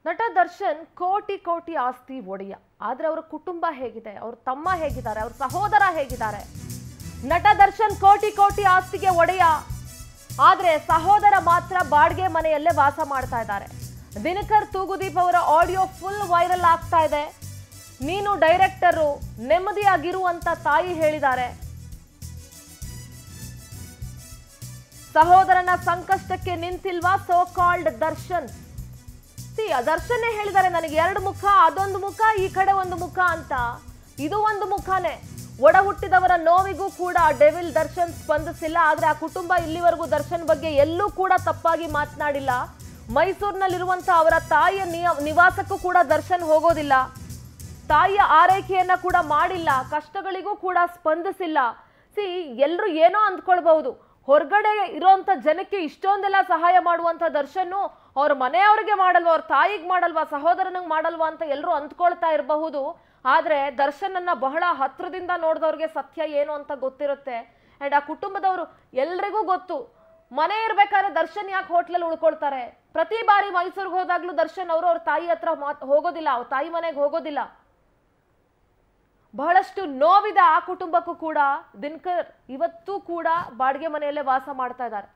ನಟ ದರ್ಶನ್ ಕೋಟಿ ಕೋಟಿ ಆಸ್ತಿ ಒಡೆಯ. ಆದ್ರೆ ಅವರ ಕುಟುಂಬ ಹೇಗಿದೆ, ಅವ್ರ ತಮ್ಮ ಹೇಗಿದ್ದಾರೆ, ಅವ್ರ ಸಹೋದರ ಹೇಗಿದ್ದಾರೆ? ನಟ ದರ್ಶನ್ ಕೋಟಿ ಕೋಟಿ ಆಸ್ತಿಗೆ ಒಡೆಯ, ಆದ್ರೆ ಸಹೋದರ ಮಾತ್ರ ಬಾಡಿಗೆ ಮನೆಯಲ್ಲೇ ವಾಸ ಮಾಡ್ತಾ ಇದ್ದಾರೆ. ದಿನಕರ್ ತೂಗುದೀಪ್ ಅವರ ಆಡಿಯೋ ಫುಲ್ ವೈರಲ್ ಆಗ್ತಾ ಇದೆ. ನೀನು ಡೈರೆಕ್ಟರು, ನೆಮ್ಮದಿಯಾಗಿರುವಂತ ತಾಯಿ ಹೇಳಿದ್ದಾರೆ. ಸಹೋದರನ ಸಂಕಷ್ಟಕ್ಕೆ ನಿಂತಿಲ್ವಾ ಸೋ ಕಾಲ್ಡ್ ದರ್ಶನ್? ದರ್ಶನ್ ಹೇಳಿದ್ದಾರೆ, ನನಗೆ ಎರಡು ಮುಖ, ಅದೊಂದು ಮುಖ, ಈ ಕಡೆ ಒಂದು ಮುಖ ಅಂತ. ಇದು ಒಂದು ಮುಖನೇ. ಒಡ ಹುಟ್ಟಿದವರ ನೋವಿಗೂ ಕೂಡ ಡೆವಿಲ್ ದರ್ಶನ್ ಸ್ಪಂದಿಸಿಲ್ಲ. ಆದ್ರೆ ಆ ಕುಟುಂಬ ಇಲ್ಲಿವರೆಗೂ ದರ್ಶನ್ ಬಗ್ಗೆ ಎಲ್ಲೂ ಕೂಡ ತಪ್ಪಾಗಿ ಮಾತನಾಡಿಲ್ಲ. ಮೈಸೂರಿನಲ್ಲಿರುವಂತ ಅವರ ತಾಯಿಯ ನಿವಾಸಕ್ಕೂ ಕೂಡ ದರ್ಶನ್ ಹೋಗೋದಿಲ್ಲ. ತಾಯಿಯ ಆರೈಕೆಯನ್ನ ಕೂಡ ಮಾಡಿಲ್ಲ. ಕಷ್ಟಗಳಿಗೂ ಕೂಡ ಸ್ಪಂದಿಸಿಲ್ಲ. ಎಲ್ರು ಏನೋ ಅಂದ್ಕೊಳ್ಬಹುದು, ಹೊರಗಡೆ ಇರೋಂಥ ಜನಕ್ಕೆ ಇಷ್ಟೊಂದೆಲ್ಲ ಸಹಾಯ ಮಾಡುವಂತ ದರ್ಶನ್ ಅವ್ರ ಮನೆಯವ್ರಿಗೆ ಮಾಡಲ್ವಾ, ಅವ್ರ ತಾಯಿಗೆ ಮಾಡಲ್ವಾ, ಸಹೋದರನಿಗೆ ಮಾಡಲ್ವಾ ಅಂತ ಎಲ್ಲರೂ ಅಂದ್ಕೊಳ್ತಾ ಇರಬಹುದು. ಆದ್ರೆ ದರ್ಶನ್ ಅನ್ನ ಬಹಳ ಹತ್ರದಿಂದ ನೋಡಿದವ್ರಿಗೆ ಸತ್ಯ ಏನು ಅಂತ ಗೊತ್ತಿರುತ್ತೆ. ಅಂಡ್ ಆ ಕುಟುಂಬದವರು ಎಲ್ರಿಗೂ ಗೊತ್ತು, ಮನೆ ಇರ್ಬೇಕಾದ್ರೆ ದರ್ಶನ್ ಯಾಕೆ ಹೋಟ್ಲಲ್ಲಿ ಉಳ್ಕೊಳ್ತಾರೆ. ಪ್ರತಿ ಬಾರಿ ಮೈಸೂರಿಗೆ ಹೋದಾಗ್ಲೂ ದರ್ಶನ್ ಅವರು ಅವ್ರ ತಾಯಿ ಹತ್ರ ಹೋಗೋದಿಲ್ಲ, ಅವ್ರ ತಾಯಿ ಮನೆಗೆ ಹೋಗೋದಿಲ್ಲ. ಬಹಳಷ್ಟು ನೋವಿದ ಆ ಕುಟುಂಬಕ್ಕೂ ಕೂಡ ದಿನಕರ್ ಇವತ್ತೂ ಕೂಡ ಬಾಡಿಗೆ ಮನೆಯಲ್ಲೇ ವಾಸ ಮಾಡ್ತಾ ಇದ್ದಾರೆ.